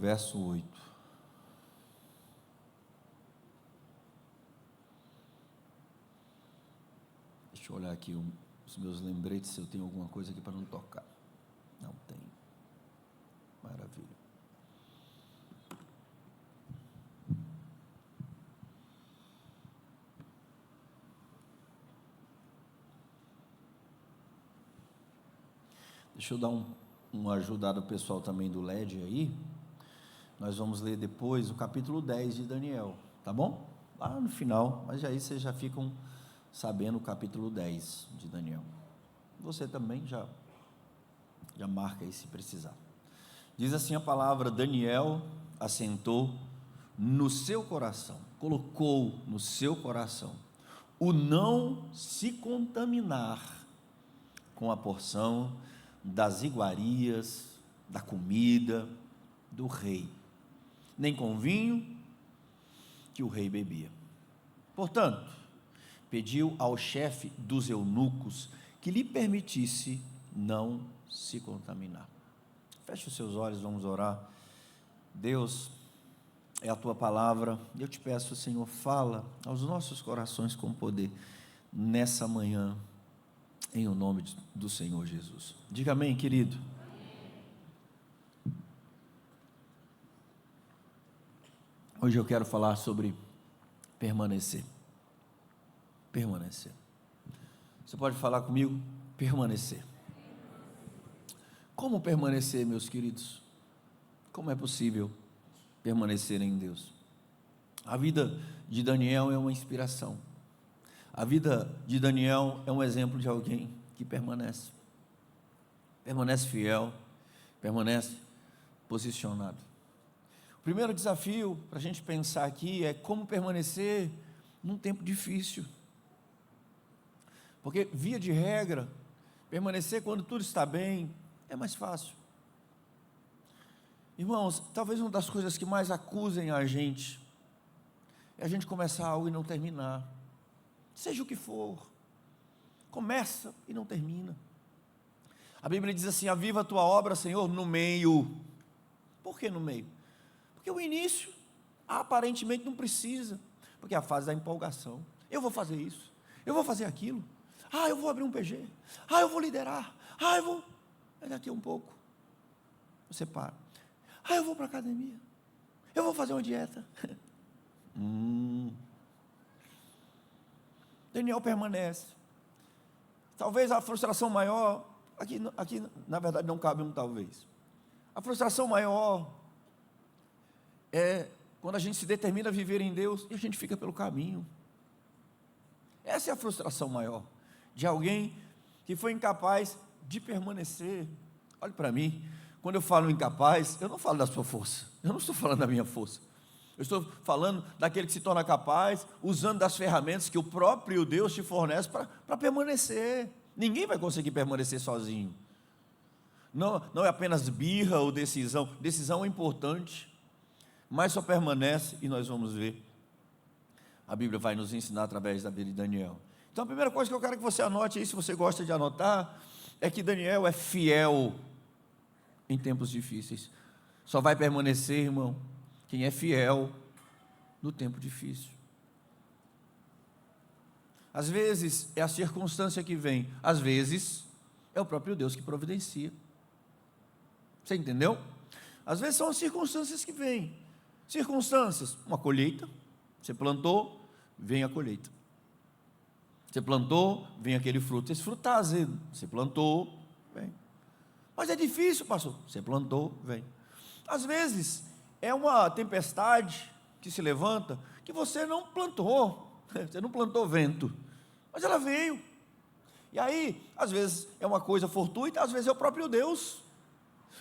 verso 8. Deixa eu olhar aqui os meus lembretes, se eu tenho alguma coisa aqui para não tocar. Não tem. Maravilha. Deixa eu dar uma ajudada ao pessoal também do LED aí. Nós vamos ler depois o capítulo 10 de Daniel, tá bom? Lá no final, mas aí vocês já ficam sabendo o capítulo 10 de Daniel. Você também já marca aí se precisar. Diz assim a palavra: Daniel assentou no seu coração, colocou no seu coração o não se contaminar com a porção das iguarias, da comida do rei, nem com vinho que o rei bebia. Portanto, pediu ao chefe dos eunucos que lhe permitisse não se contaminar. Feche os seus olhos, vamos orar. Deus, é a tua palavra, eu te peço, Senhor, fala aos nossos corações com poder nessa manhã, em o nome do Senhor Jesus. Diga amém, querido. Hoje eu quero falar sobre permanecer. Permanecer. Você pode falar comigo? Permanecer. Como permanecer, meus queridos? Como é possível permanecer em Deus? A vida de Daniel é uma inspiração. A vida de Daniel é um exemplo de alguém que permanece fiel, permanece posicionado. O primeiro desafio para a gente pensar aqui é como permanecer num tempo difícil. Porque, via de regra, permanecer quando tudo está bem é mais fácil. Irmãos, talvez uma das coisas que mais acusem a gente é a gente começar algo e não terminar. Seja o que for, começa e não termina. A Bíblia diz assim: aviva a tua obra, Senhor, no meio. Por que no meio? Porque o início, aparentemente não precisa, porque é a fase da empolgação. Eu vou fazer isso, eu vou fazer aquilo, eu vou abrir um PG, eu vou liderar, eu vou... Aí daqui a um pouco, você para. Eu vou para a academia, eu vou fazer uma dieta. Daniel permanece. Talvez a frustração maior, aqui na verdade não cabe um talvez. A frustração maior é quando a gente se determina a viver em Deus e a gente fica pelo caminho. Essa é a frustração maior de alguém que foi incapaz de permanecer. Olhe para mim, quando eu falo incapaz, eu não falo da sua força, eu não estou falando da minha força. Eu estou falando daquele que se torna capaz, usando das ferramentas que o próprio Deus te fornece para permanecer. Ninguém vai conseguir permanecer sozinho. Não é apenas birra ou decisão. Decisão é importante, mas só permanece, e nós vamos ver. A Bíblia vai nos ensinar através da vida de Daniel. Então a primeira coisa que eu quero que você anote aí, se você gosta de anotar, é que Daniel é fiel em tempos difíceis. Só vai permanecer, irmão, quem é fiel no tempo difícil. Às vezes é a circunstância que vem, às vezes é o próprio Deus que providencia. Você entendeu? Às vezes são as circunstâncias que vêm. Circunstâncias, uma colheita, você plantou, vem a colheita. Você plantou, vem aquele fruto. Esse fruto está azedo, você plantou, vem. Mas é difícil, pastor. Você plantou, vem. Às vezes é uma tempestade que se levanta, que você não plantou, você não plantou vento, mas ela veio. E aí, às vezes é uma coisa fortuita, às vezes é o próprio Deus.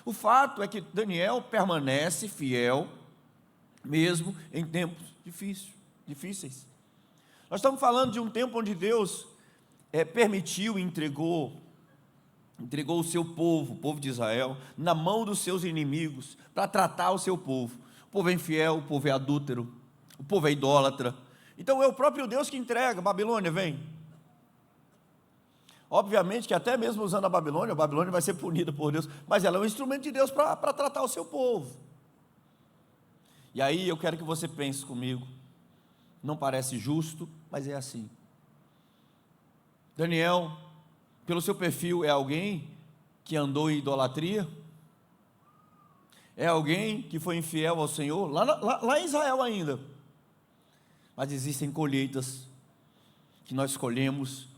O fato é que Daniel permanece fiel, mesmo em tempos difíceis. Nós estamos falando de um tempo onde Deus permitiu e entregou o seu povo, o povo de Israel, na mão dos seus inimigos, para tratar o seu povo. O povo é infiel, o povo é adúltero, o povo é idólatra. Então é o próprio Deus que entrega. Babilônia, vem. Obviamente que até mesmo usando a Babilônia vai ser punida por Deus, mas ela é um instrumento de Deus para tratar o seu povo. E aí eu quero que você pense comigo. Não parece justo, mas é assim. Daniel, pelo seu perfil, é alguém que andou em idolatria? É alguém que foi infiel ao Senhor? Lá em Israel ainda. Mas existem colheitas que nós colhemos,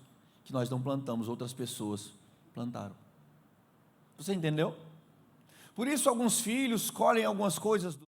que nós não plantamos, outras pessoas plantaram. Você entendeu? Por isso alguns filhos colhem algumas coisas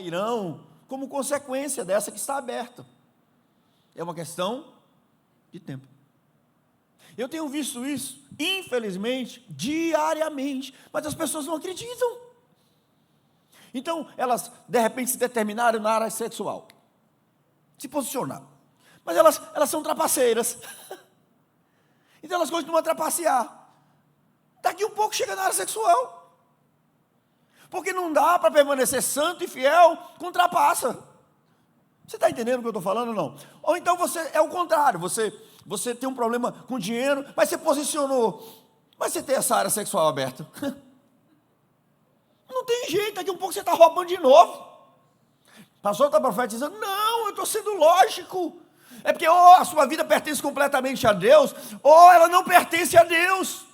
irão como consequência dessa que está aberta. É uma questão de tempo. Eu tenho visto isso, infelizmente, diariamente, mas as pessoas não acreditam. Então, elas, de repente, se determinaram na área sexual, se posicionaram, mas elas são trapaceiras, então elas continuam a trapacear, daqui um pouco chega na área sexual, porque não dá para permanecer santo e fiel com trapaça. Você está entendendo o que eu estou falando ou não? Ou então você é o contrário, você tem um problema com dinheiro, mas você posicionou, mas você tem essa área sexual aberta. Não tem jeito, daqui um pouco você está roubando de novo. Passou outra profetizando, não, eu estou sendo lógico. É porque ou a sua vida pertence completamente a Deus, ou ela não pertence a Deus.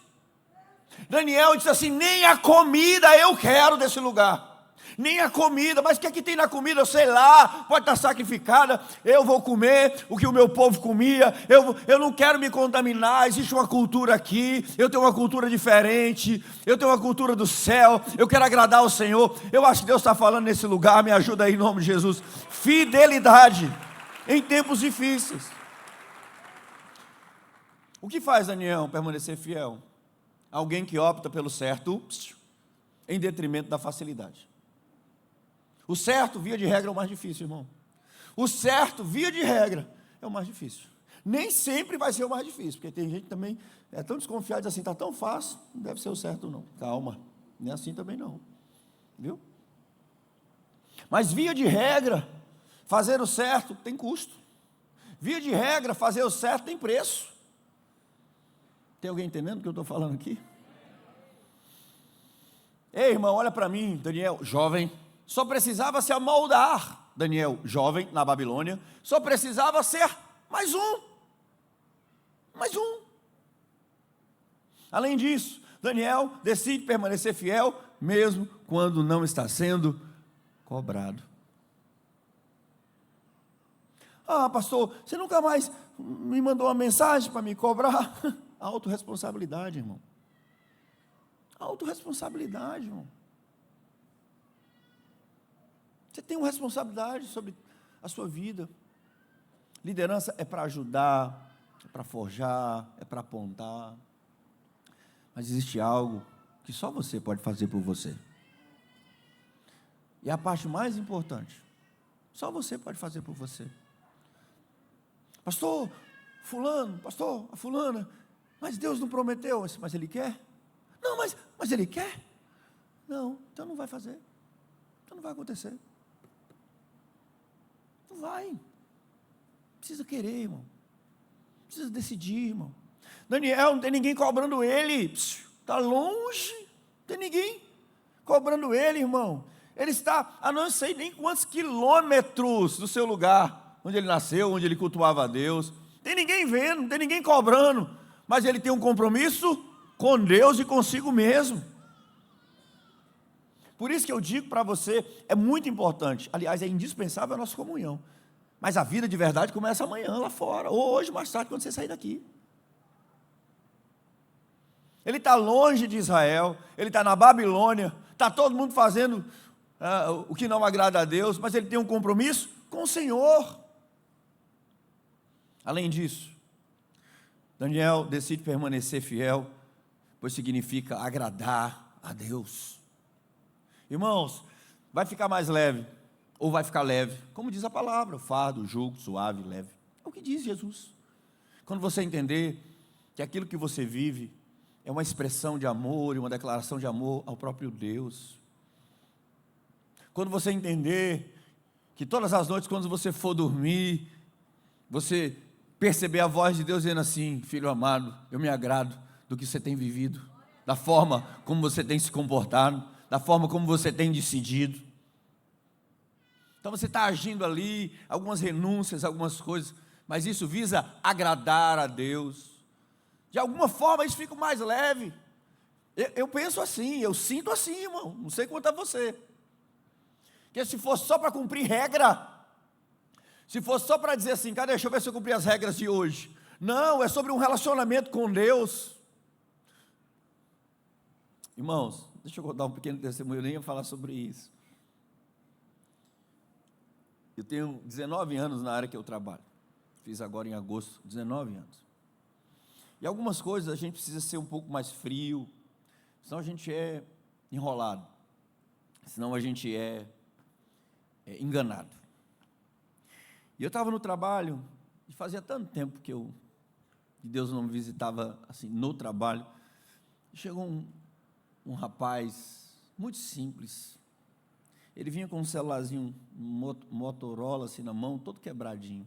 Daniel disse assim, nem a comida eu quero desse lugar. Nem a comida, mas o que é que tem na comida? Eu sei lá, pode estar sacrificada, eu vou comer o que o meu povo comia, eu não quero me contaminar, existe uma cultura aqui, eu tenho uma cultura diferente, eu tenho uma cultura do céu, eu quero agradar ao Senhor. Eu acho que Deus está falando nesse lugar, me ajuda aí em nome de Jesus. Fidelidade em tempos difíceis. O que faz Daniel permanecer fiel? Alguém que opta pelo certo em detrimento da facilidade. O certo, via de regra, é o mais difícil, irmão. O certo, via de regra, é o mais difícil. Nem sempre vai ser o mais difícil, porque tem gente também é tão desconfiada, diz assim, está tão fácil, não deve ser o certo não. Calma, não é assim também não. Viu? Mas via de regra, fazer o certo tem custo. Via de regra, fazer o certo tem preço. Tem alguém entendendo o que eu estou falando aqui? Ei, irmão, olha para mim, Daniel, jovem, só precisava se amoldar. Daniel, jovem, na Babilônia, só precisava ser mais um. Além disso, Daniel decide permanecer fiel, mesmo quando não está sendo cobrado. Ah, pastor, você nunca mais me mandou uma mensagem para me cobrar? Autorresponsabilidade, irmão. Autorresponsabilidade, irmão. Você tem uma responsabilidade sobre a sua vida. Liderança é para ajudar, é para forjar, é para apontar. Mas existe algo que só você pode fazer por você. E a parte mais importante, só você pode fazer por você. Pastor, fulano, pastor, a fulana, mas Deus não prometeu, mas Ele quer? Não, mas Ele quer? Não, então não vai fazer, então não vai acontecer. Não vai, precisa querer, irmão, precisa decidir, irmão. Daniel, não tem ninguém cobrando ele, está longe, não tem ninguém cobrando ele, irmão. Ele está a não sei nem quantos quilômetros do seu lugar, onde ele nasceu, onde ele cultuava a Deus. Tem ninguém vendo, não tem ninguém cobrando, mas ele tem um compromisso com Deus e consigo mesmo. Por isso que eu digo para você, é muito importante, aliás, é indispensável a nossa comunhão, mas a vida de verdade começa amanhã lá fora, ou hoje, mais tarde, quando você sair daqui. Ele está longe de Israel, ele está na Babilônia, está todo mundo fazendo o que não agrada a Deus, mas ele tem um compromisso com o Senhor. Além disso, Daniel decide permanecer fiel, pois significa agradar a Deus. Irmãos, vai ficar mais leve, ou vai ficar leve, como diz a palavra, fardo, jugo, suave, leve. É o que diz Jesus. Quando você entender que aquilo que você vive é uma expressão de amor e uma declaração de amor ao próprio Deus. Quando você entender que todas as noites, quando você for dormir, você perceber a voz de Deus dizendo assim: filho amado, eu me agrado do que você tem vivido, da forma como você tem se comportado, da forma como você tem decidido. Então você está agindo ali, algumas renúncias, algumas coisas, mas isso visa agradar a Deus. De alguma forma isso fica mais leve. Eu penso assim, eu sinto assim, irmão, não sei quanto a você. Porque se fosse só para cumprir regra, se fosse só para dizer assim, cara, deixa eu ver se eu cumpri as regras de hoje. Não, é sobre um relacionamento com Deus. Irmãos, deixa eu dar um pequeno testemunho, eu nem ia falar sobre isso. Eu tenho 19 anos na área que eu trabalho. Fiz agora em agosto, 19 anos. E algumas coisas a gente precisa ser um pouco mais frio, senão a gente é enrolado, senão a gente é enganado. E eu estava no trabalho, e fazia tanto tempo que Deus não me visitava assim no trabalho. Chegou um rapaz muito simples. Ele vinha com um celularzinho, um Motorola assim na mão, todo quebradinho.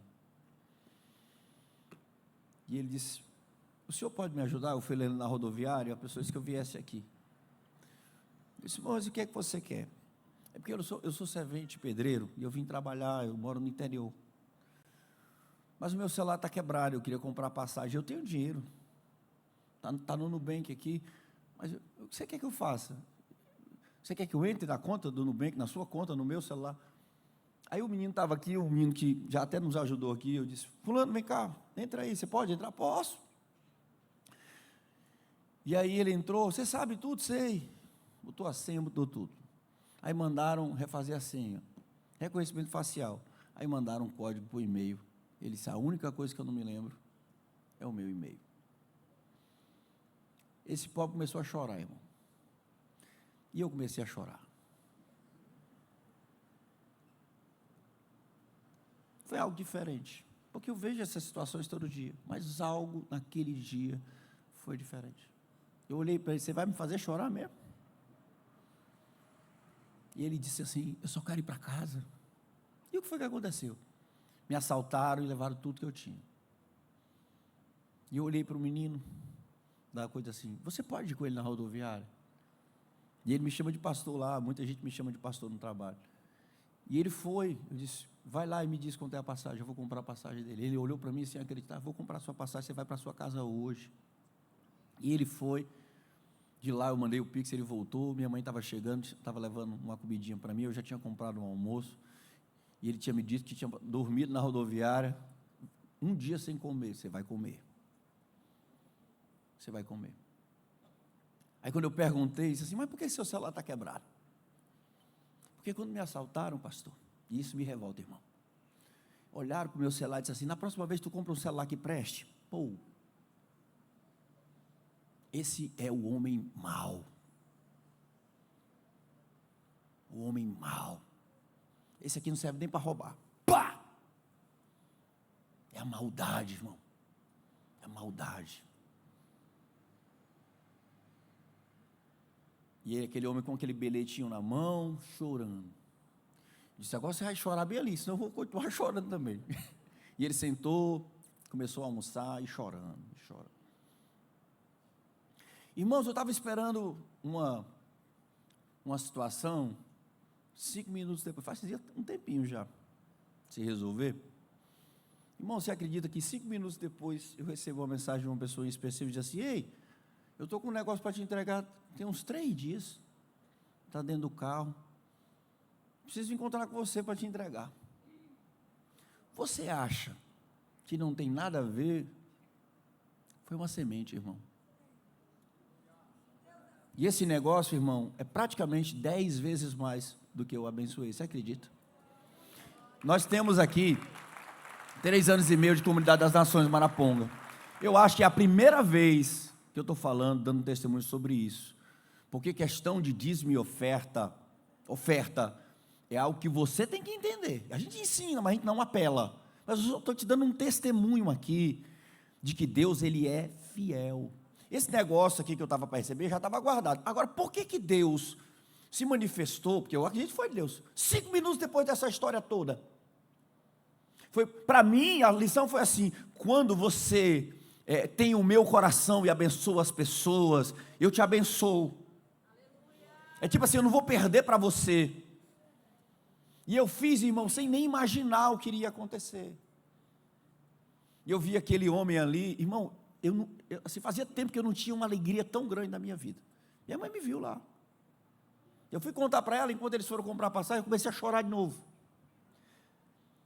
E ele disse: o senhor pode me ajudar? Eu fui lendo na rodoviária, a pessoa disse que eu viesse aqui. Eu disse: moço, o que é que você quer? É porque eu sou servente pedreiro, e eu vim trabalhar, eu moro no interior. Mas o meu celular está quebrado, eu queria comprar passagem, eu tenho dinheiro. Está no Nubank aqui, mas o que você quer que eu faça? Você quer que eu entre na conta do Nubank, na sua conta, no meu celular? Aí o menino estava aqui, um menino que já até nos ajudou aqui, eu disse: fulano, vem cá, entra aí, você pode entrar? Posso. E aí ele entrou: você sabe tudo? Sei. Botou a senha, botou tudo. Aí mandaram refazer a senha, reconhecimento facial. Aí mandaram um código por e-mail. Ele disse: a única coisa que eu não me lembro é o meu e-mail. Esse pobre começou a chorar, irmão. E eu comecei a chorar. Foi algo diferente, porque eu vejo essas situações todo dia, mas algo naquele dia foi diferente. Eu olhei para ele: você vai me fazer chorar mesmo? E ele disse assim: eu só quero ir para casa. E o que foi que aconteceu? Me assaltaram e levaram tudo que eu tinha. E eu olhei para o menino, da coisa assim: você pode ir com ele na rodoviária? E ele me chama de pastor lá, muita gente me chama de pastor no trabalho. E ele foi, eu disse: vai lá e me diz quanto é a passagem, eu vou comprar a passagem dele. Ele olhou para mim sem acreditar: vou comprar a sua passagem, você vai para a sua casa hoje. E ele foi, De lá eu mandei o Pix, ele voltou, minha mãe estava chegando, estava levando uma comidinha para mim, eu já tinha comprado um almoço, e ele tinha me dito que tinha dormido na rodoviária, um dia sem comer. Você vai comer. Você vai comer. Aí quando eu perguntei, disse assim, mas por que seu celular está quebrado? Porque quando me assaltaram, pastor, e isso me revolta, irmão, olharam para o meu celular e disseram assim, na próxima vez tu compra um celular que preste. Pô, esse é o homem mau. O homem mau. Esse aqui não serve nem para roubar. Pá! É a maldade, irmão. É a maldade. E aquele homem com aquele bilhetinho na mão, chorando. Disse, agora você vai chorar bem ali, senão eu vou continuar chorando também. E ele sentou, começou a almoçar e chorando, chorando. Irmãos, eu estava esperando uma situação, 5 minutos depois, fazia um tempinho já, se resolver. Irmão, você acredita que 5 minutos depois eu recebo uma mensagem de uma pessoa em específico, diz assim, ei, eu estou com um negócio para te entregar, tem uns 3 dias, está dentro do carro, preciso encontrar com você para te entregar. Você acha que não tem nada a ver? Foi uma semente, irmão. E esse negócio, irmão, é praticamente 10 vezes mais do que eu abençoei, você acredita? Nós temos aqui 3 anos e meio de Comunidade das Nações Maraponga. Eu acho que é a primeira vez que eu estou falando, dando testemunho sobre isso, porque questão de dízimo e oferta é algo que você tem que entender. A gente ensina, mas a gente não apela. Mas eu estou te dando um testemunho aqui de que Deus, Ele é fiel. Esse negócio aqui que eu estava para receber já estava guardado. Agora, por que Deus se manifestou? Porque eu acredito que foi Deus. 5 minutos depois dessa história toda. Para mim, a lição foi assim: quando você tem o meu coração e abençoa as pessoas, eu te abençoo. É tipo assim, eu não vou perder para você. E eu fiz, irmão, sem nem imaginar o que iria acontecer. E eu vi aquele homem ali, irmão, assim, fazia tempo que eu não tinha uma alegria tão grande na minha vida. Minha mãe me viu lá. Eu fui contar para ela, enquanto eles foram comprar passagem, eu comecei a chorar de novo.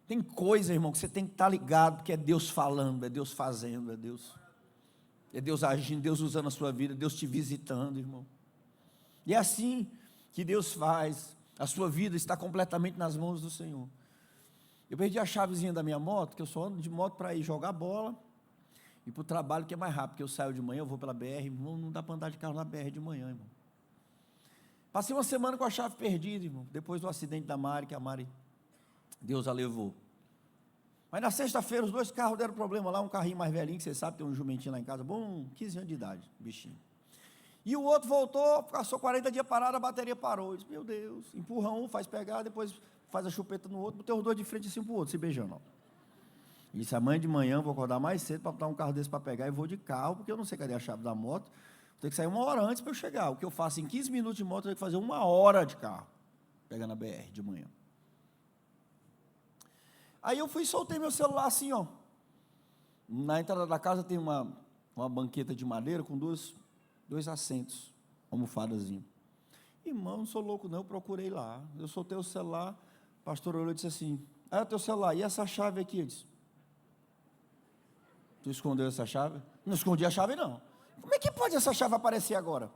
Tem coisa, irmão, que você tem que estar ligado, que é Deus falando, é Deus fazendo, é Deus agindo, Deus usando a sua vida, Deus te visitando, irmão. E é assim que Deus faz. A sua vida está completamente nas mãos do Senhor. Eu perdi a chavezinha da minha moto, que eu só ando de moto para ir jogar bola e para o trabalho, que é mais rápido, porque eu saio de manhã, eu vou pela BR, irmão, não dá para andar de carro na BR de manhã, irmão. Passei uma semana com a chave perdida, irmão, depois do acidente da Mari, que a Mari, Deus a levou. Mas na sexta-feira os 2 carros deram problema lá, um carrinho mais velhinho, que você sabe, tem um jumentinho lá em casa, bom, 15 anos de idade, bichinho. E o outro voltou, passou 40 dias parado, a bateria parou. Eu disse, meu Deus, empurra um, faz pegar, depois faz a chupeta no outro, botei os 2 de frente assim para o outro, se beijando. Ó. E disse, amanhã de manhã vou acordar mais cedo para botar um carro desse para pegar e vou de carro, porque eu não sei cadê a chave da moto, vou ter que sair 1 hora antes para eu chegar. O que eu faço em 15 minutos de moto, eu tenho que fazer 1 hora de carro, pegando a BR de manhã. Aí eu fui e soltei meu celular assim, ó. Na entrada da casa tem uma banqueta de madeira com 2 assentos, almofadazinho. Irmão, não sou louco não, eu procurei lá. Eu soltei o celular, o pastor olhou e disse assim, é o teu celular, e essa chave aqui? Eu disse, tu escondeu essa chave? Não escondi a chave não. Como é que pode essa chave aparecer agora?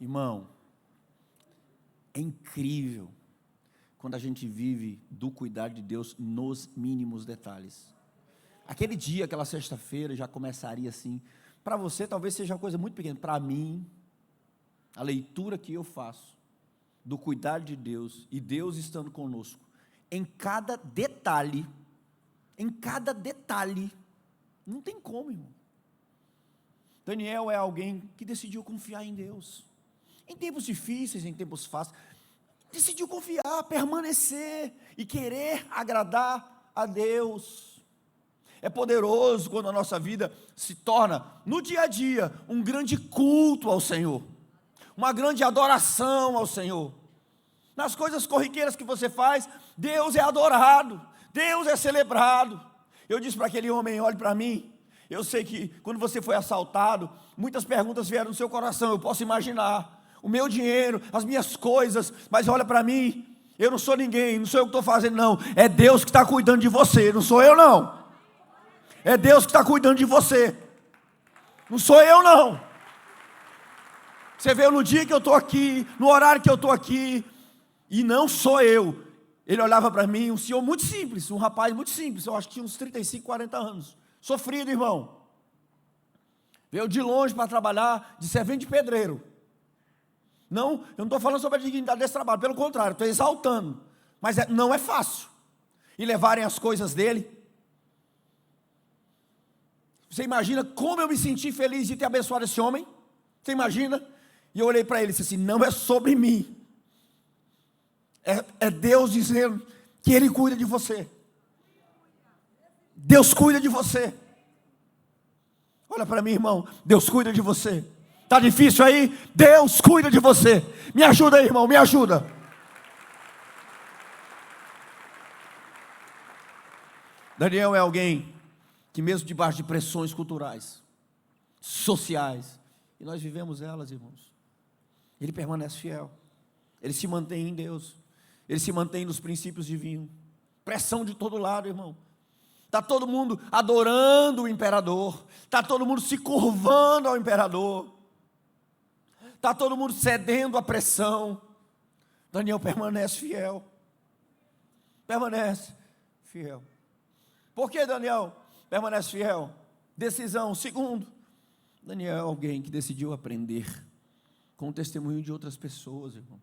Irmão, é incrível quando a gente vive do cuidado de Deus nos mínimos detalhes. Aquele dia, aquela sexta-feira, já começaria assim. Para você talvez seja uma coisa muito pequena. Para mim, a leitura que eu faço do cuidado de Deus e Deus estando conosco, em cada detalhe, não tem como, irmão. Daniel é alguém que decidiu confiar em Deus. Em tempos difíceis, em tempos fáceis, decidiu confiar, permanecer e querer agradar a Deus. É poderoso quando a nossa vida se torna, no dia a dia, um grande culto ao Senhor, uma grande adoração ao Senhor. Nas coisas corriqueiras que você faz, Deus é adorado, Deus é celebrado. Eu disse para aquele homem, olhe para mim, Eu sei que quando você foi assaltado, muitas perguntas vieram no seu coração, eu posso imaginar. O meu dinheiro, as minhas coisas, mas olha para mim, eu não sou ninguém, não sou eu que estou fazendo não, é Deus que está cuidando de você, não sou eu não. É Deus que está cuidando de você, não sou eu não. Você veio no dia que eu estou aqui, no horário que eu estou aqui, e não sou eu. Ele olhava para mim, um senhor muito simples, um rapaz muito simples, eu acho que tinha uns 35, 40 anos, sofrido, irmão. Veio de longe para trabalhar de servente de pedreiro. Não, eu não estou falando sobre a dignidade desse trabalho, pelo contrário, estou exaltando. Mas não é fácil. E levarem as coisas dele. Você imagina como eu me senti feliz de ter abençoado esse homem? Você imagina? E eu olhei para ele e disse assim, não é sobre mim. É Deus dizendo que Ele cuida de você. Deus cuida de você. Olha para mim, irmão, Deus cuida de você. Está difícil aí? Deus cuida de você. Me ajuda aí, irmão, me ajuda. Daniel é alguém que mesmo debaixo de pressões culturais, sociais, e nós vivemos elas, irmãos, ele permanece fiel. Ele se mantém em Deus. Ele se mantém nos princípios divinos. Pressão de todo lado, irmão. Está todo mundo adorando o imperador. Está todo mundo se curvando ao imperador. Está todo mundo cedendo à pressão. Daniel permanece fiel. Permanece fiel. Por que Daniel permanece fiel? Decisão. Segundo, Daniel é alguém que decidiu aprender com o testemunho de outras pessoas, irmão.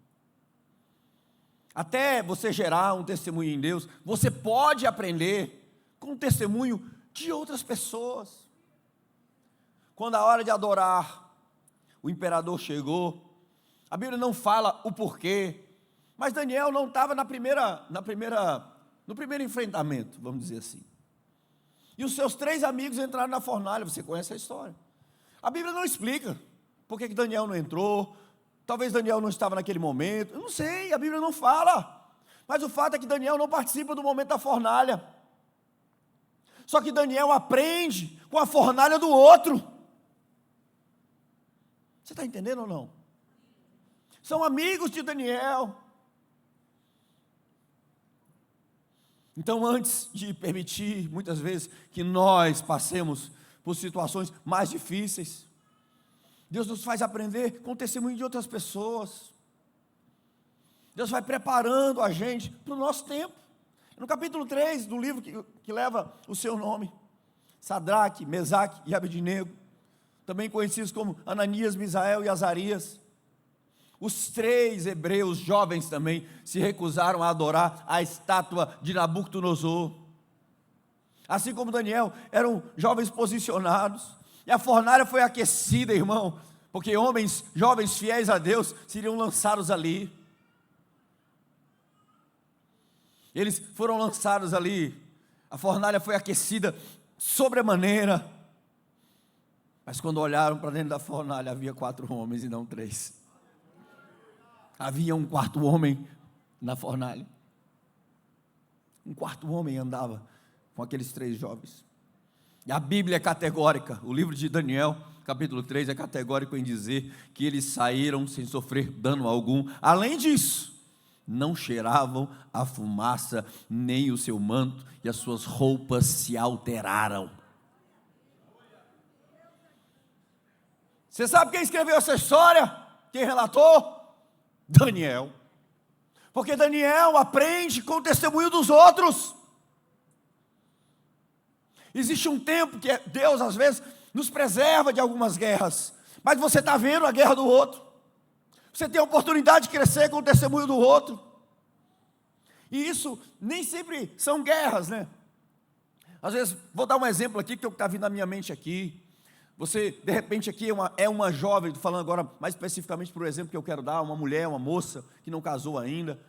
Até você gerar um testemunho em Deus, você pode aprender com o testemunho de outras pessoas. Quando a hora de adorar, o imperador chegou, a Bíblia não fala o porquê, mas Daniel não estava no primeiro enfrentamento, vamos dizer assim. E os seus 3 amigos entraram na fornalha, você conhece a história. A Bíblia não explica por que Daniel não entrou, talvez Daniel não estava naquele momento, eu não sei, a Bíblia não fala. Mas o fato é que Daniel não participa do momento da fornalha. Só que Daniel aprende com a fornalha do outro. Você está entendendo ou não? São amigos de Daniel. Então, antes de permitir, muitas vezes, que nós passemos por situações mais difíceis, Deus nos faz aprender com o testemunho de outras pessoas. Deus vai preparando a gente para o nosso tempo. No capítulo 3 do livro que leva o seu nome, Sadraque, Mesaque e Abednego, também conhecidos como Ananias, Misael e Azarias, os 3 hebreus jovens também se recusaram a adorar a estátua de Nabucodonosor. Assim como Daniel, eram jovens posicionados, e a fornalha foi aquecida, irmão, porque homens, jovens fiéis a Deus, seriam lançados ali. Eles foram lançados ali, a fornalha foi aquecida sobremaneira, mas quando olharam para dentro da fornalha, havia 4 homens e não 3. Havia um 4º homem na fornalha. Um 4º homem andava com aqueles 3 jovens. E a Bíblia é categórica, o livro de Daniel, capítulo 3, é categórico em dizer que eles saíram sem sofrer dano algum. Além disso, não cheiravam a fumaça, nem o seu manto, e as suas roupas se alteraram. Você sabe quem escreveu essa história? Quem relatou? Daniel. Porque Daniel aprende com o testemunho dos outros. Existe um tempo que Deus às vezes nos preserva de algumas guerras, mas você está vendo a guerra do outro. Você tem a oportunidade de crescer com o testemunho do outro. E isso nem sempre são guerras, né? Às vezes, vou dar um exemplo aqui que está vindo na minha mente aqui. Você, de repente, aqui é uma jovem, estou falando agora mais especificamente por exemplo que eu quero dar, uma mulher, uma moça que não casou ainda,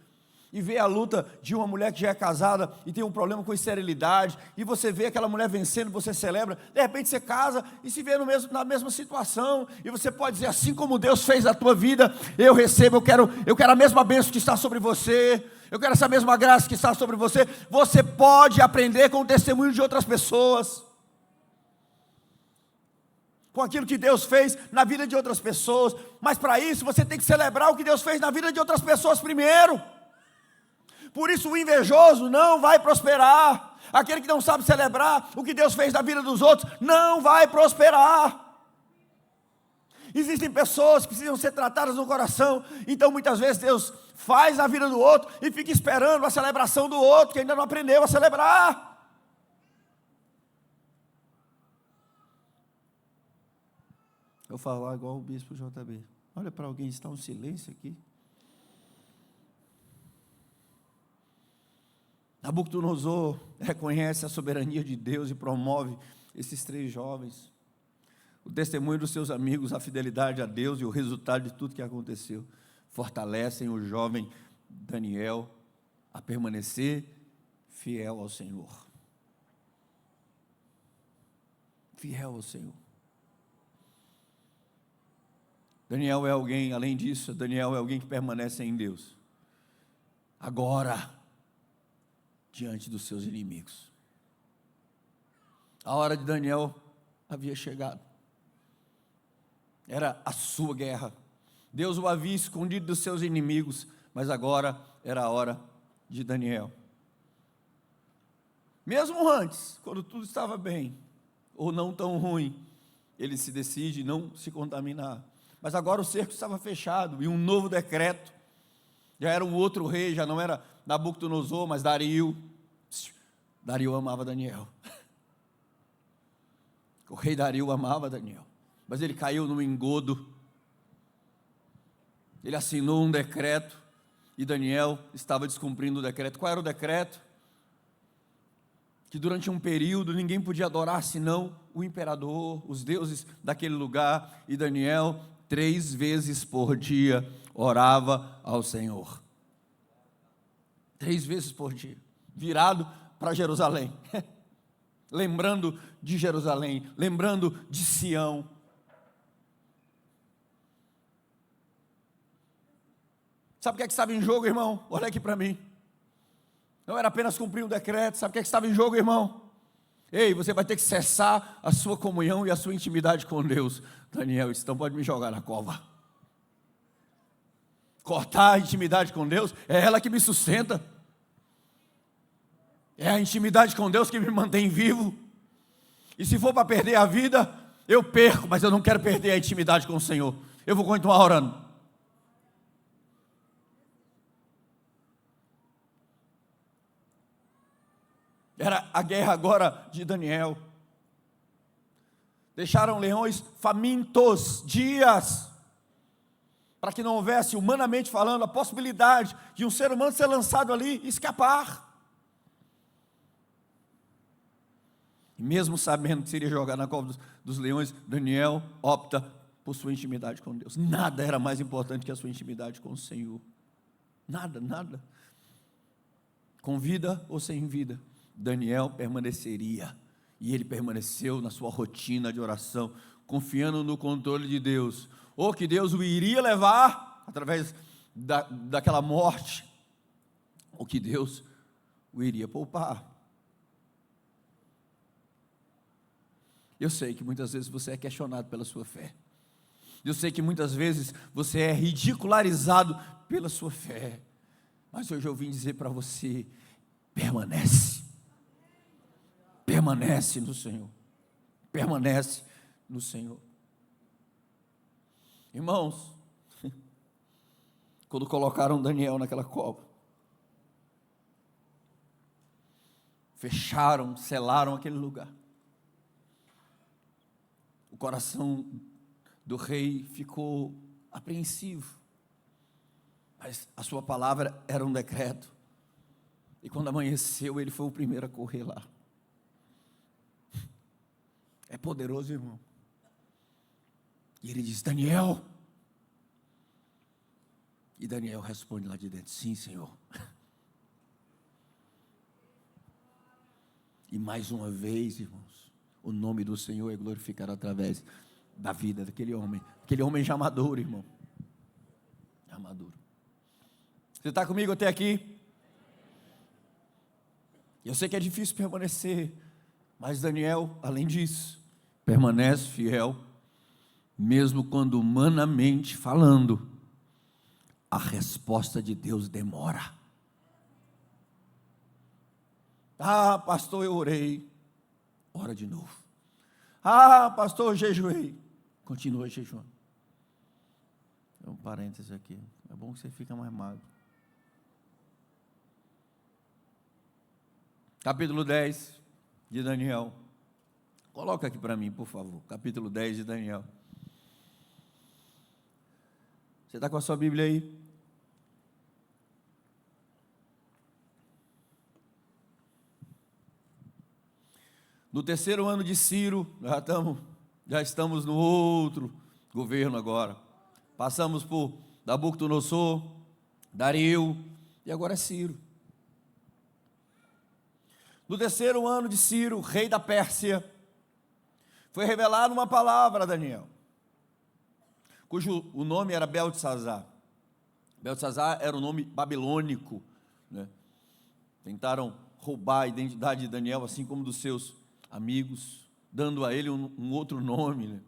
e vê a luta de uma mulher que já é casada e tem um problema com esterilidade, e você vê aquela mulher vencendo, você celebra, de repente você casa e se vê na mesma situação, e você pode dizer, assim como Deus fez a tua vida, eu recebo, eu quero a mesma bênção que está sobre você, eu quero essa mesma graça que está sobre você. Você pode aprender com o testemunho de outras pessoas. com aquilo que Deus fez na vida de outras pessoas, mas para isso você tem que celebrar o que Deus fez na vida de outras pessoas primeiro. Por isso o invejoso não vai prosperar. Aquele que não sabe celebrar o que Deus fez na vida dos outros não vai prosperar. Existem pessoas que precisam ser tratadas no coração, então muitas vezes Deus faz na vida do outro e fica esperando a celebração do outro, que ainda não aprendeu a celebrar. Eu vou falar igual o bispo JB. Olha para alguém, está um silêncio aqui. Nabucodonosor reconhece a soberania de Deus e promove esses 3 jovens. O testemunho dos seus amigos, a fidelidade a Deus e o resultado de tudo que aconteceu fortalecem o jovem Daniel a permanecer fiel ao Senhor. Fiel ao Senhor. Daniel é alguém, além disso, Daniel é alguém que permanece em Deus. Agora, diante dos seus inimigos. A hora de Daniel havia chegado. Era a sua guerra. Deus o havia escondido dos seus inimigos, mas agora era a hora de Daniel. Mesmo antes, quando tudo estava bem, ou não tão ruim, ele se decide não se contaminar. Mas agora o cerco estava fechado, e um novo decreto, já era um outro rei, já não era Nabucodonosor, mas Dario. Dario amava Daniel. O rei Dario amava Daniel, mas ele caiu no engodo. Ele assinou um decreto, e Daniel estava descumprindo o decreto. Qual era o decreto? Que durante um período ninguém podia adorar senão o imperador, os deuses daquele lugar, e Daniel 3 vezes por dia orava ao Senhor. 3 vezes por dia, virado para Jerusalém, lembrando de Jerusalém, lembrando de Sião. Sabe o que é que estava em jogo, irmão? Olha aqui para mim. Não era apenas cumprir um decreto. Sabe o que é que estava em jogo, irmão? Ei, você vai ter que cessar a sua comunhão e a sua intimidade com Deus. Daniel, então pode me jogar na cova. Cortar a intimidade com Deus, é ela que me sustenta. É a intimidade com Deus que me mantém vivo. E se for para perder a vida, eu perco, mas eu não quero perder a intimidade com o Senhor. Eu vou continuar orando. Era a guerra agora de Daniel. Deixaram leões famintos, dias, para que não houvesse, humanamente falando, a possibilidade de um ser humano ser lançado ali e escapar. E mesmo sabendo que seria jogado na cova dos leões, Daniel opta por sua intimidade com Deus. Nada era mais importante que a sua intimidade com o Senhor. Nada, nada. Com vida ou sem vida, Daniel permaneceria. E ele permaneceu na sua rotina de oração, confiando no controle de Deus. Ou que Deus o iria levar através daquela morte, ou que Deus o iria poupar. Eu sei que muitas vezes você é questionado pela sua fé. Eu sei que muitas vezes você é ridicularizado pela sua fé. Mas hoje eu vim dizer para você: permanece. Permanece no Senhor. Permanece no Senhor. Irmãos, quando colocaram Daniel naquela cova, fecharam, selaram aquele lugar. O coração do rei ficou apreensivo, mas a sua palavra era um decreto. E quando amanheceu, ele foi o primeiro a correr lá. É poderoso, irmão. E ele diz: Daniel. E Daniel responde lá de dentro: sim, Senhor. E mais uma vez, irmãos, o nome do Senhor é glorificado através da vida daquele homem já maduro, irmão. Já maduro. Você está comigo até aqui? Eu sei que é difícil permanecer, mas Daniel, além disso, permanece fiel mesmo quando humanamente falando, a resposta de Deus demora. Ah, pastor, eu orei. Ora de novo. Ah, pastor, eu jejuei. Continua jejuando. Um parênteses aqui. É bom que você fica mais magro. Capítulo 10 de Daniel. Coloca aqui para mim, por favor. Capítulo 10 de Daniel. Você está com a sua Bíblia aí? No terceiro ano de Ciro, já estamos no outro governo agora. Passamos por Nabucodonosor, Dario, e agora é Ciro. No terceiro ano de Ciro, rei da Pérsia, foi revelada uma palavra a Daniel, cujo o nome era Beltesazar. Beltesazar era o nome babilônico, né? Tentaram roubar a identidade de Daniel, assim como dos seus amigos, dando a ele um outro nome, né?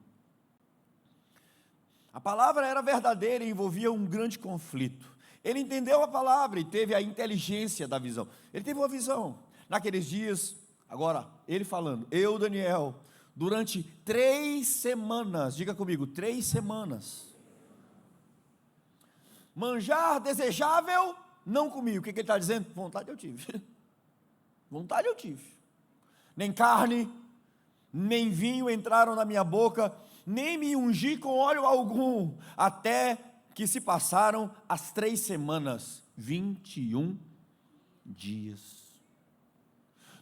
A palavra era verdadeira e envolvia um grande conflito. Ele entendeu a palavra e teve a inteligência da visão. Ele teve uma visão. Naqueles dias, agora, ele falando, eu, Daniel, durante 3 semanas, diga comigo, 3 semanas, manjar desejável, não comi. O que ele está dizendo? Vontade eu tive. Vontade eu tive. Nem carne, nem vinho entraram na minha boca, nem me ungi com óleo algum, até que se passaram as 3 semanas, 21 dias.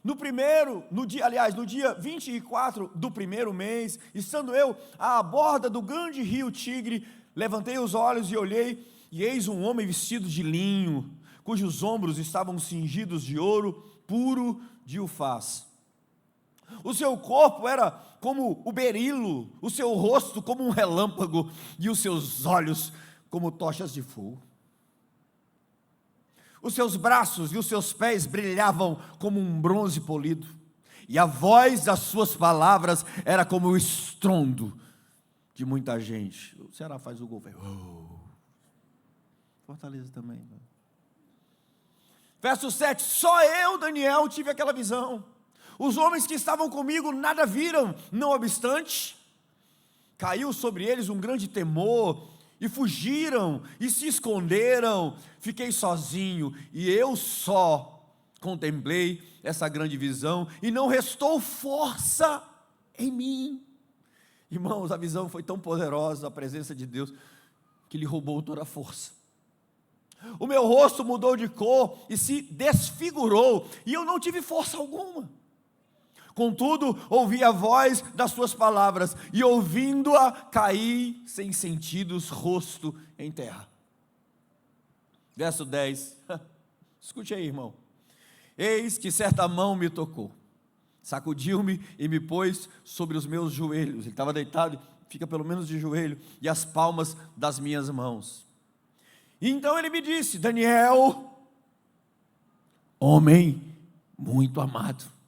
No dia 24 do primeiro mês, estando eu à borda do grande rio Tigre, levantei os olhos e olhei, e eis um homem vestido de linho, cujos ombros estavam cingidos de ouro puro de Ufaz. O seu corpo era como o berilo, o seu rosto como um relâmpago, e os seus olhos como tochas de fogo. Os seus braços e os seus pés brilhavam como um bronze polido, e a voz das suas palavras era como o estrondo de muita gente. O Ceará faz o gol, Fortaleza também, né? Verso 7, só eu, Daniel, tive aquela visão. Os homens que estavam comigo nada viram, não obstante, caiu sobre eles um grande temor, e fugiram, e se esconderam. Fiquei sozinho, e eu só contemplei essa grande visão, e não restou força em mim. Irmãos, a visão foi tão poderosa, a presença de Deus, que lhe roubou toda a força. O meu rosto mudou de cor, e se desfigurou, e eu não tive força alguma. Contudo, ouvi a voz das suas palavras, e ouvindo-a, caí sem sentidos, rosto em terra. Verso 10, escute aí, irmão. Eis que certa mão me tocou, sacudiu-me e me pôs sobre os meus joelhos. Ele estava deitado, fica pelo menos de joelho, e as palmas das minhas mãos. E então ele me disse, Daniel, homem muito amado,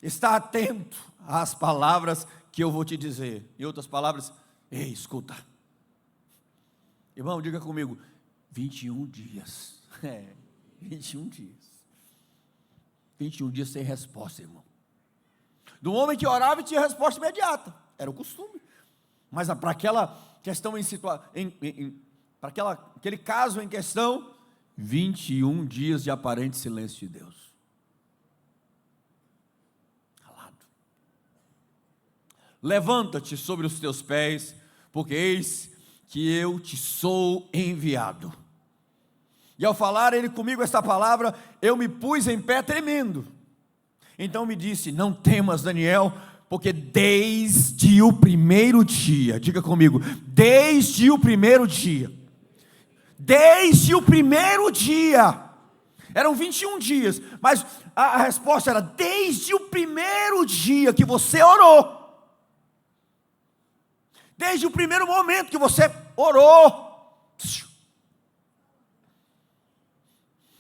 está atento às palavras que eu vou te dizer. Em outras palavras, ei, escuta. Irmão, diga comigo, 21 dias. 21 dias. 21 dias sem resposta, irmão. Do homem que orava e tinha resposta imediata. Era o costume. Mas para aquela questão para aquele caso em questão, 21 dias de aparente silêncio de Deus. Levanta-te sobre os teus pés, porque eis que eu te sou enviado. E ao falar ele comigo esta palavra, eu me pus em pé tremendo. Então me disse, não temas, Daniel, porque desde o primeiro dia, diga comigo, desde o primeiro dia, eram 21 dias, mas a resposta era, desde o primeiro dia que você orou, desde o primeiro momento que você orou,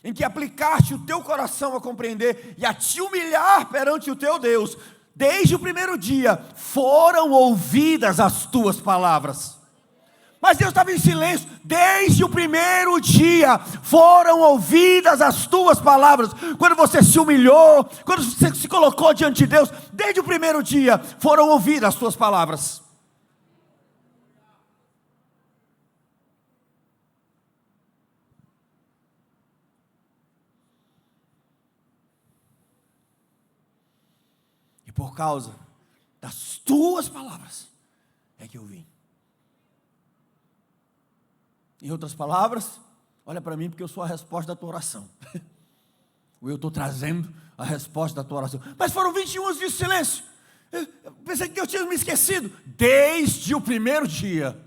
em que aplicaste o teu coração a compreender e a te humilhar perante o teu Deus, desde o primeiro dia, foram ouvidas as tuas palavras. Mas Deus estava em silêncio, desde o primeiro dia, foram ouvidas as tuas palavras. Quando você se humilhou, quando você se colocou diante de Deus, desde o primeiro dia, foram ouvidas as tuas palavras. E por causa das tuas palavras, é que eu vim. Em outras palavras, olha para mim, porque eu sou a resposta da tua oração. Eu estou trazendo a resposta da tua oração. Mas foram 21 anos de silêncio. Eu pensei que eu tinha me esquecido. Desde o primeiro dia.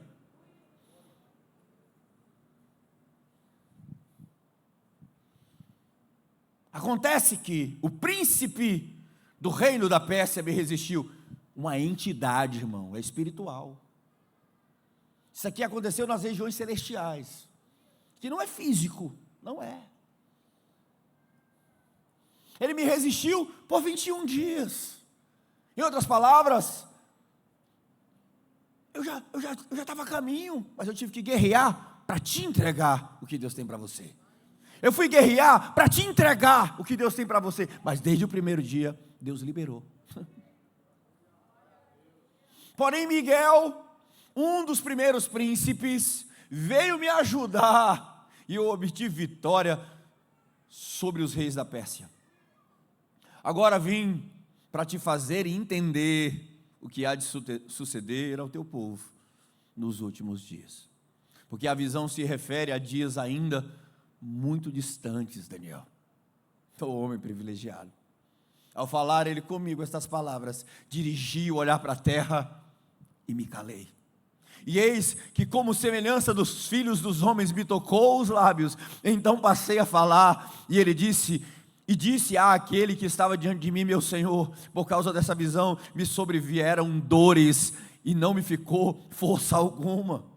Acontece que o príncipe do reino da Pérsia me resistiu. Uma entidade, irmão, é espiritual. Isso aqui aconteceu nas regiões celestiais, que não é físico, não é. Ele me resistiu por 21 dias. Em outras palavras, eu já estava a caminho, mas eu tive que guerrear para te entregar o que Deus tem para você. Eu fui guerrear para te entregar o que Deus tem para você, mas desde o primeiro dia, Deus liberou. Porém, Miguel, um dos primeiros príncipes, veio me ajudar, e eu obtive vitória sobre os reis da Pérsia. Agora vim para te fazer entender o que há de suceder ao teu povo nos últimos dias. Porque a visão se refere a dias ainda muito distantes, Daniel. Sou homem privilegiado. Ao falar ele comigo estas palavras, dirigi o olhar para a terra e me calei. E eis que como semelhança dos filhos dos homens me tocou os lábios, então passei a falar, e ele disse àquele que estava diante de mim, meu Senhor, por causa dessa visão, me sobrevieram dores, e não me ficou força alguma.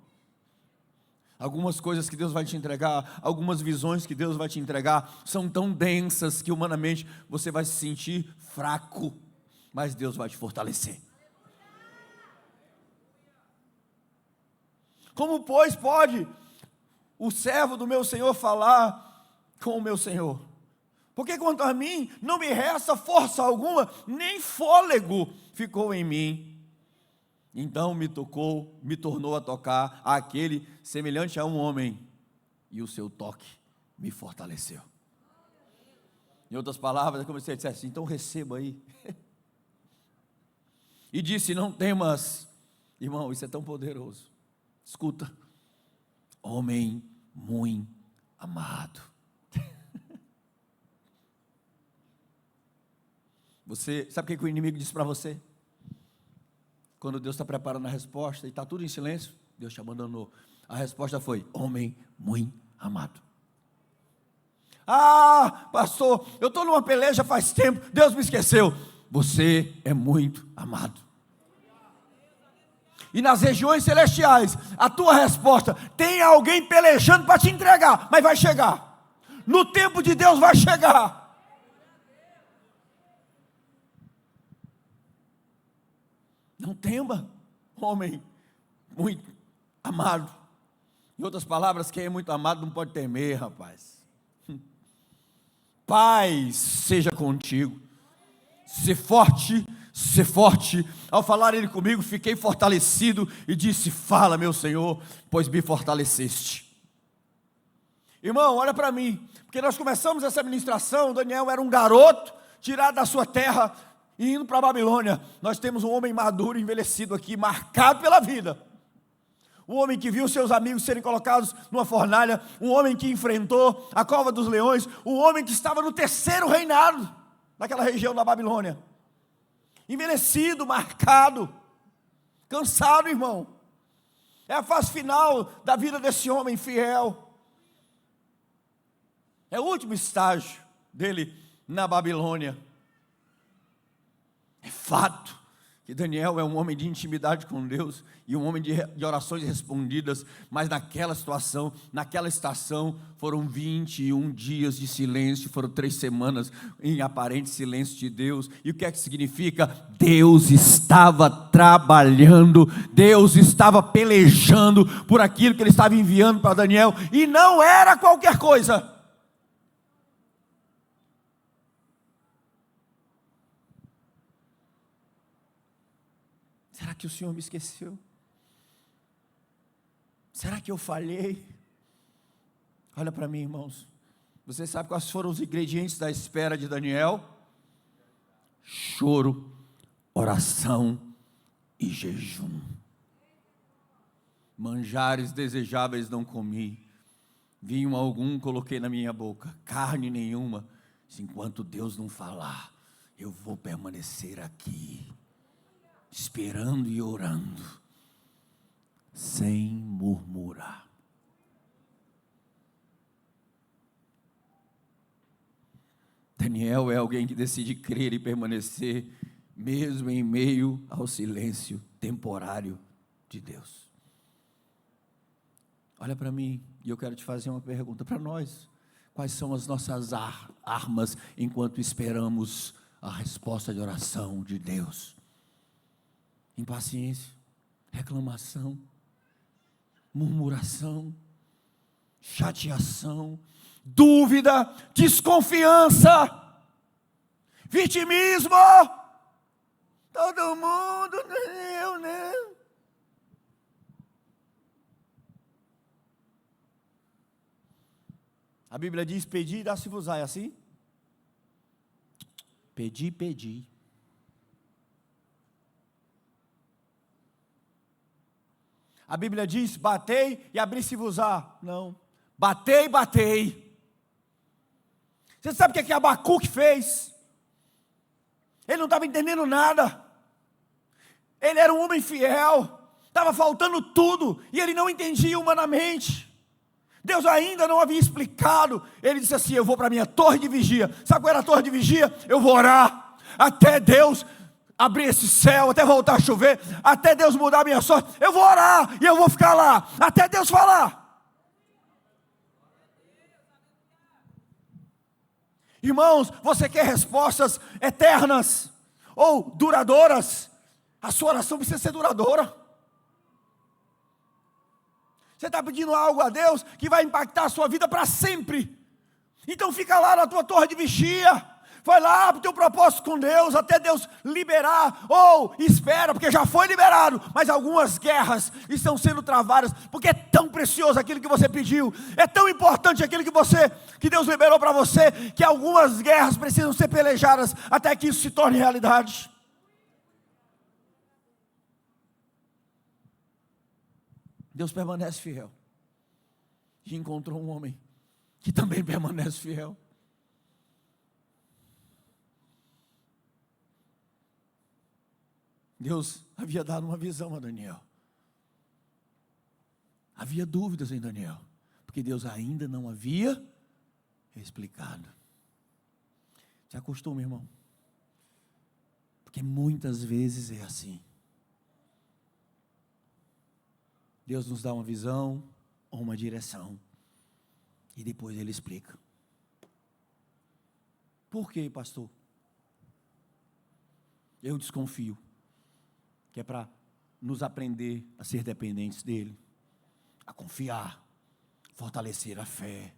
Algumas coisas que Deus vai te entregar, algumas visões que Deus vai te entregar, são tão densas que humanamente você vai se sentir fraco, mas Deus vai te fortalecer. Como, pois, pode o servo do meu Senhor falar com o meu Senhor? Porque quanto a mim, não me resta força alguma, nem fôlego ficou em mim. Então me tornou a tocar aquele semelhante a um homem, e o seu toque me fortaleceu. Em outras palavras, eu comecei a dizer assim, então receba aí. E disse, não temas, irmão, isso é tão poderoso. Escuta, homem muito amado. Você sabe o que o inimigo diz para você? Quando Deus está preparando a resposta e está tudo em silêncio, Deus te abandonou. A resposta foi, homem muito amado. Ah, pastor, eu estou numa peleja faz tempo, Deus me esqueceu. Você é muito amado. E nas regiões celestiais, a tua resposta, tem alguém pelejando para te entregar, mas vai chegar. No tempo de Deus vai chegar. Não tema, homem muito amado. Em outras palavras, quem é muito amado não pode temer, rapaz. Paz seja contigo. Ser forte. Ao falar ele comigo, fiquei fortalecido e disse, fala meu Senhor, pois me fortaleceste. Irmão, olha para mim, porque nós começamos essa ministração, Daniel era um garoto, tirado da sua terra, e indo para a Babilônia. Nós temos um homem maduro, envelhecido aqui, marcado pela vida. Um homem que viu seus amigos serem colocados numa fornalha, um homem que enfrentou a cova dos leões, um homem que estava no terceiro reinado, naquela região da Babilônia. Envelhecido, marcado, cansado, irmão. É a fase final da vida desse homem fiel. É o último estágio dele na Babilônia. É fato que Daniel é um homem de intimidade com Deus e um homem de orações respondidas, mas naquela situação, naquela estação, foram 21 dias de silêncio, foram 3 semanas em aparente silêncio de Deus. E o que é que significa? Deus estava trabalhando, Deus estava pelejando por aquilo que Ele estava enviando para Daniel, e não era qualquer coisa. Será que o Senhor me esqueceu? Será que eu falhei? Olha para mim, irmãos. Você sabe quais foram os ingredientes da espera de Daniel? Choro, oração e jejum. Manjares desejáveis não comi, vinho algum coloquei na minha boca, carne nenhuma. Enquanto Deus não falar, eu vou permanecer aqui, esperando e orando, sem murmurar. Daniel é alguém que decide crer e permanecer, mesmo em meio ao silêncio temporário de Deus. Olha para mim, e eu quero te fazer uma pergunta para nós. Quais são as nossas armas enquanto esperamos a resposta de oração de Deus? Impaciência, reclamação, murmuração, chateação, dúvida, desconfiança, vitimismo. Todo mundo, eu, né? A Bíblia diz: pedi e dá-se-vos-á, é assim? Pedi. A Bíblia diz: batei e abri-se-vos-á. Não, batei. Você sabe o que Abacuque fez? Ele não estava entendendo nada. Ele era um homem fiel, estava faltando tudo, e ele não entendia humanamente. Deus ainda não havia explicado. Ele disse assim: eu vou para a minha torre de vigia. Sabe qual era a torre de vigia? Eu vou orar até Deus abrir esse céu, até voltar a chover, até Deus mudar a minha sorte. Eu vou orar e eu vou ficar lá até Deus falar. Irmãos, você quer respostas eternas ou duradouras? A sua oração precisa ser duradoura. Você está pedindo algo a Deus que vai impactar a sua vida para sempre. Então fica lá na tua torre de vigia. Vai lá para o teu propósito com Deus, até Deus liberar, ou espera, porque já foi liberado, mas algumas guerras estão sendo travadas, porque é tão precioso aquilo que você pediu, é tão importante aquilo que Deus liberou para você, que algumas guerras precisam ser pelejadas, até que isso se torne realidade. Deus permanece fiel, e encontrou um homem, que também permanece fiel. Deus havia dado uma visão a Daniel. Havia dúvidas em Daniel, porque Deus ainda não havia explicado. Se acostume, irmão, porque muitas vezes é assim. Deus nos dá uma visão ou uma direção, e depois Ele explica. Por quê, pastor? Eu desconfio que é para nos aprender a ser dependentes dEle, a confiar, fortalecer a fé.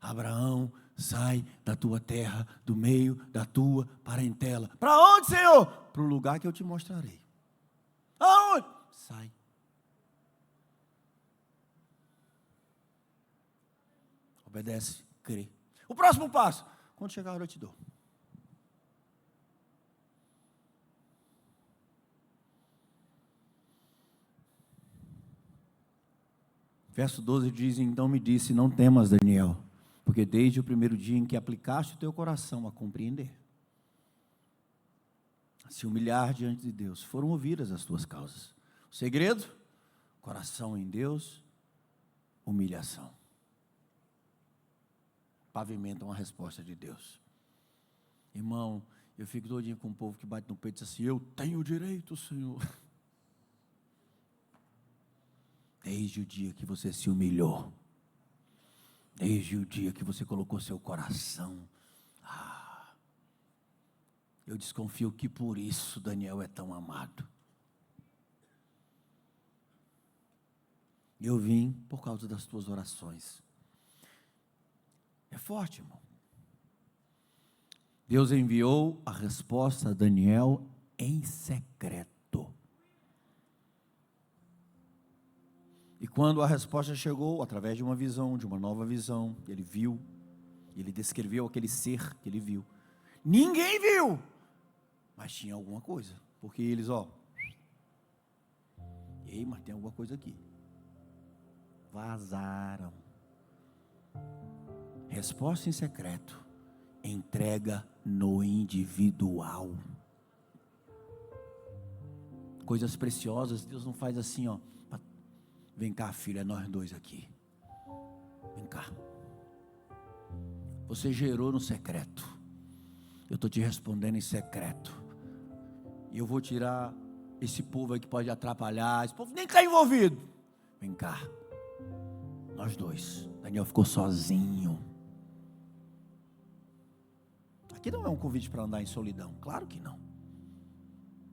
Abraão, sai da tua terra, do meio da tua parentela. Para onde, Senhor? Para o lugar que eu te mostrarei. Aonde? Sai. Obedece, crê. O próximo passo: quando chegar a hora eu te dou. Verso 12 diz: então me disse, não temas, Daniel, porque desde o primeiro dia em que aplicaste o teu coração a compreender, a se humilhar diante de Deus, foram ouvidas as tuas causas. O segredo? Coração em Deus, humilhação. Pavimenta uma resposta de Deus. Irmão, Eu fico doidinho com o povo que bate no peito e diz assim: eu tenho o direito, Senhor. Desde o dia que você se humilhou, desde o dia que você colocou seu coração, eu desconfio que por isso Daniel é tão amado. Eu vim por causa das tuas orações. É forte, irmão. Deus enviou a resposta a Daniel em secreto. E quando a resposta chegou, através de uma visão, de uma nova visão, ele viu, ele descreveu aquele ser que ele viu. Ninguém viu, mas tinha alguma coisa, porque eles, ei, mas tem alguma coisa aqui. Vazaram. Resposta em secreto, entrega no individual. Coisas preciosas, Deus não faz assim, vem cá, filho, é nós dois aqui. Vem cá. Você gerou no secreto. Eu estou te respondendo em secreto. E eu vou tirar esse povo aí que pode atrapalhar. Esse povo nem está envolvido. Vem cá. Nós dois. Daniel ficou sozinho. Aqui não é um convite para andar em solidão. Claro que não.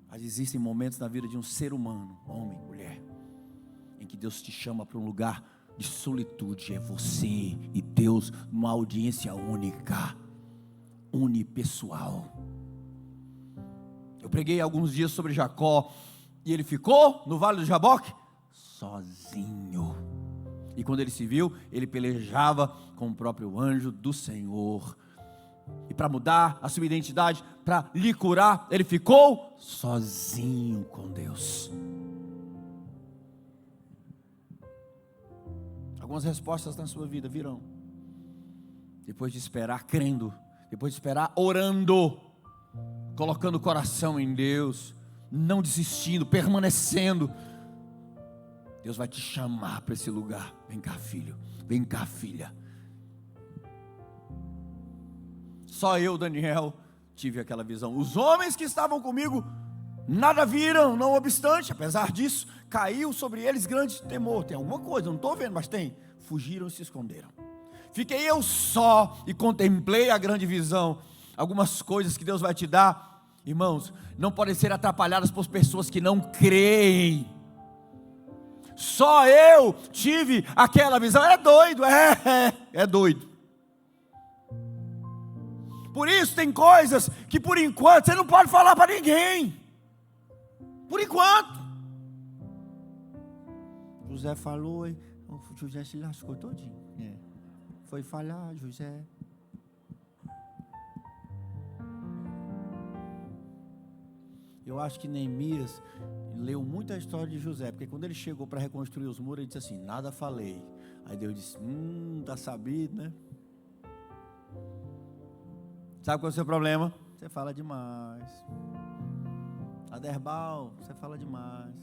Mas existem momentos na vida de um ser humano, homem, mulher, em que Deus te chama para um lugar de solitude. É você e Deus numa audiência única, unipessoal. Eu preguei alguns dias sobre Jacó, e ele ficou no vale do Jaboque sozinho. E quando ele se viu, ele pelejava com o próprio anjo do Senhor. E para mudar a sua identidade, para lhe curar, ele ficou sozinho com Deus. Algumas respostas na sua vida virão depois de esperar crendo, depois de esperar orando, colocando o coração em Deus, não desistindo, permanecendo. Deus vai te chamar para esse lugar. Vem cá, filho, vem cá, filha. Só eu, Daniel, tive aquela visão. Os homens que estavam comigo nada viram, não obstante, apesar disso, caiu sobre eles grande temor. Tem alguma coisa, não estou vendo, mas tem. Fugiram e se esconderam. Fiquei eu só e contemplei a grande visão. Algumas coisas que Deus vai te dar, irmãos, não podem ser atrapalhadas por pessoas que não creem. Só eu tive aquela visão. É doido, é doido. Por isso tem coisas que por enquanto você não pode falar para ninguém. Por enquanto. José falou, o José se lascou todinho. Foi falar, José. Eu acho que Neemias leu muita história de José, porque quando ele chegou para reconstruir os muros, ele disse assim: nada falei. Aí Deus disse: tá sabido, né? Sabe qual é o seu problema? Você fala demais. Aderbal, você fala demais.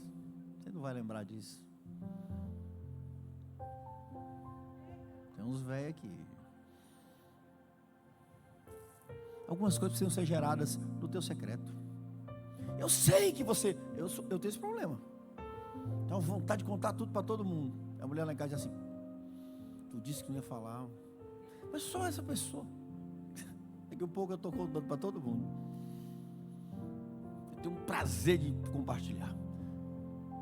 Você não vai lembrar disso. Tem uns velhos aqui. Algumas coisas precisam ser geradas no teu secreto. Eu sei que você... Eu tenho esse problema. Tenho vontade de contar tudo para todo mundo. A mulher lá em casa diz assim: tu disse que não ia falar. Mas só essa pessoa. Daqui a pouco eu estou contando para todo mundo. Eu tenho um prazer de compartilhar.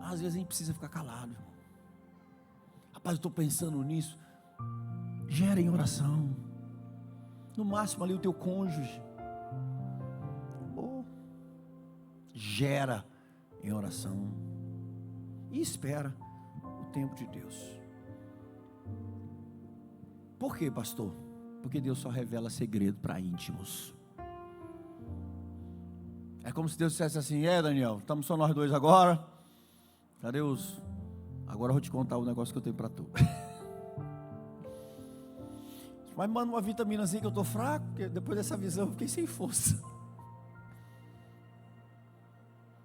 Às vezes a gente precisa ficar calado, irmão. Rapaz, eu estou pensando nisso. Gera em oração. No máximo ali o teu cônjuge. Gera em oração. E espera o tempo de Deus. Por quê, pastor? Porque Deus só revela segredo para íntimos. É como se Deus dissesse assim: Daniel, estamos só nós dois agora. Cadê os... Agora eu vou te contar o negócio que eu tenho para tu. Mas manda uma vitaminazinha que eu estou fraco, porque depois dessa visão eu fiquei sem força.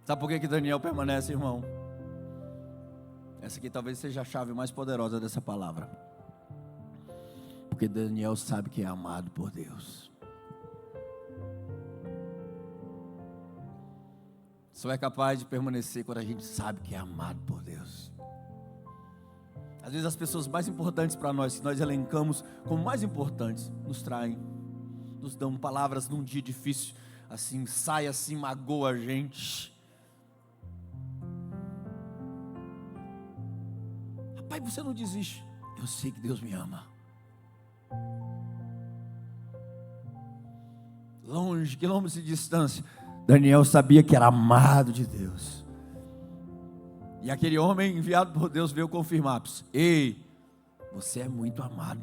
Sabe por que Daniel permanece, irmão? Essa aqui talvez seja a chave mais poderosa dessa palavra. Porque Daniel sabe que é amado por Deus. Só é capaz de permanecer quando a gente sabe que é amado por Deus. Às vezes as pessoas mais importantes para nós, que nós elencamos como mais importantes, nos traem, nos dão palavras num dia difícil, assim, sai assim, magoa a gente. Rapaz, você não desiste. Eu sei que Deus me ama. Longe, quilômetros de distância, Daniel sabia que era amado de Deus. E aquele homem enviado por Deus veio confirmar: ei, você é muito amado.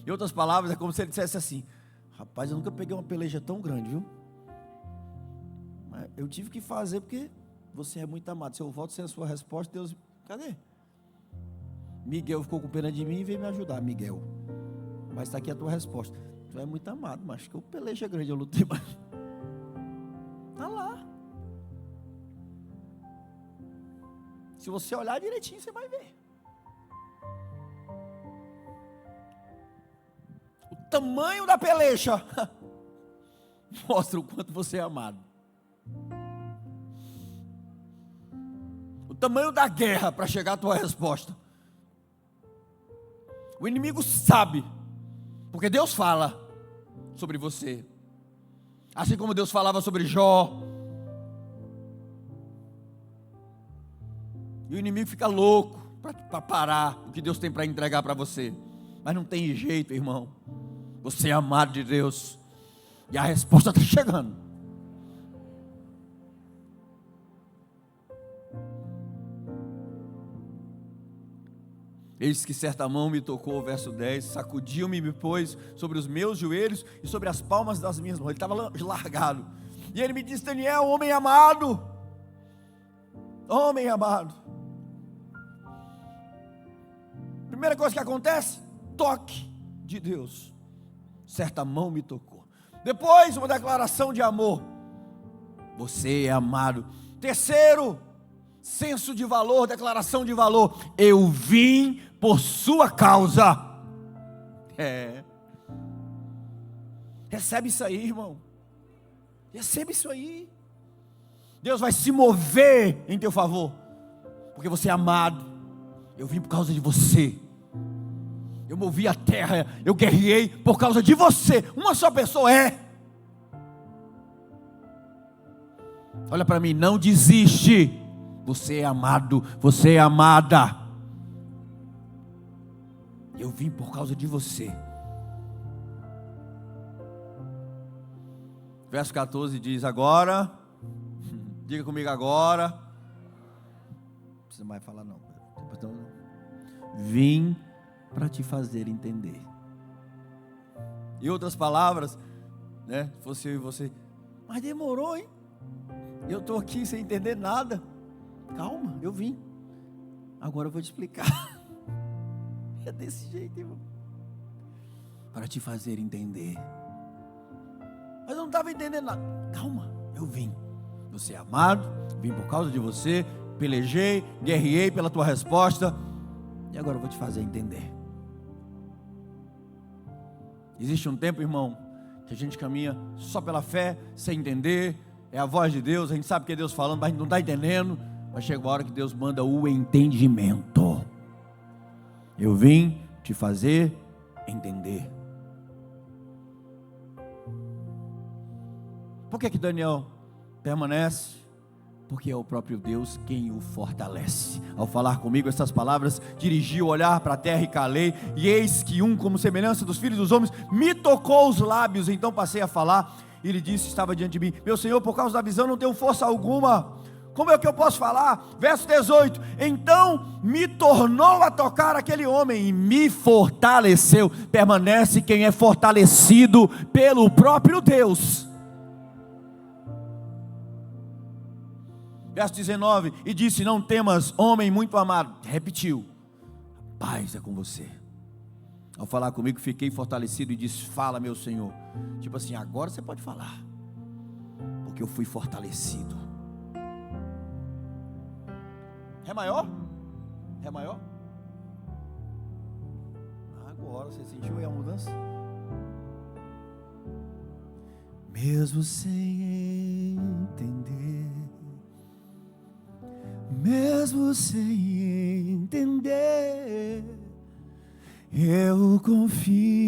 Em outras palavras, é como se ele dissesse assim: rapaz, eu nunca peguei uma peleja tão grande, viu? Mas eu tive que fazer porque você é muito amado. Se eu volto sem a sua resposta, Deus, cadê? Miguel ficou com pena de mim e veio me ajudar. Miguel, mas está aqui a tua resposta. Tu é muito amado, mas que eu peleja grande, eu lutei mais. Está lá. Se você olhar direitinho, você vai ver. O tamanho da peleja mostra o quanto você é amado. O tamanho da guerra para chegar à tua resposta. O inimigo sabe, porque Deus fala sobre você. Assim como Deus falava sobre Jó. E o inimigo fica louco para parar o que Deus tem para entregar para você. Mas não tem jeito, irmão. Você é amado de Deus. E a resposta está chegando. Eis que certa mão me tocou, verso 10, sacudiu-me e me pôs sobre os meus joelhos e sobre as palmas das minhas mãos. Ele estava largado. E ele me disse: Daniel, homem amado. Homem amado. Primeira coisa que acontece, toque de Deus. Certa mão me tocou. Depois, uma declaração de amor. Você é amado. Terceiro, senso de valor, declaração de valor. Eu vim por sua causa. Recebe isso aí, irmão. Recebe isso aí. Deus vai se mover em teu favor, porque você é amado. Eu vim por causa de você. Eu movi a terra, eu guerrei por causa de você. Uma só pessoa é. Olha para mim, não desiste. Você é amado, você é amada. Eu vim por causa de você. Verso 14 diz: agora, diga comigo agora. Não precisa mais falar não. Vim para te fazer entender. Em outras palavras, né? Se fosse eu e você, mas demorou, hein? Eu estou aqui sem entender nada. Calma, eu vim. Agora eu vou te explicar. É desse jeito, irmão. Para te fazer entender. Mas eu não estava entendendo nada. Calma, eu vim. Você é amado, vim por causa de você. Pelejei, guerrei pela tua resposta. E agora eu vou te fazer entender. Existe um tempo, irmão, que a gente caminha só pela fé, sem entender. É a voz de Deus, a gente sabe que é Deus falando, mas a gente não está entendendo. Mas chega uma hora que Deus manda o entendimento. Eu vim te fazer entender. Por que Daniel permanece? Porque é o próprio Deus quem o fortalece. Ao falar comigo essas palavras, dirigi o olhar para a terra e calei. E eis que como semelhança dos filhos dos homens, me tocou os lábios. Então passei a falar. E ele disse, estava diante de mim: meu Senhor, por causa da visão não tenho força alguma. Como é que eu posso falar? Verso 18: então me tornou a tocar aquele homem e me fortaleceu. Permanece quem é fortalecido pelo próprio Deus. Verso 19: e disse: não temas, homem muito amado. Repetiu: a paz é com você. Ao falar comigo, fiquei fortalecido e disse: fala, meu Senhor. Tipo assim, agora você pode falar, porque eu fui fortalecido. É maior? É maior? Agora você sentiu aí a mudança? Mesmo sem entender, mesmo sem entender, eu confio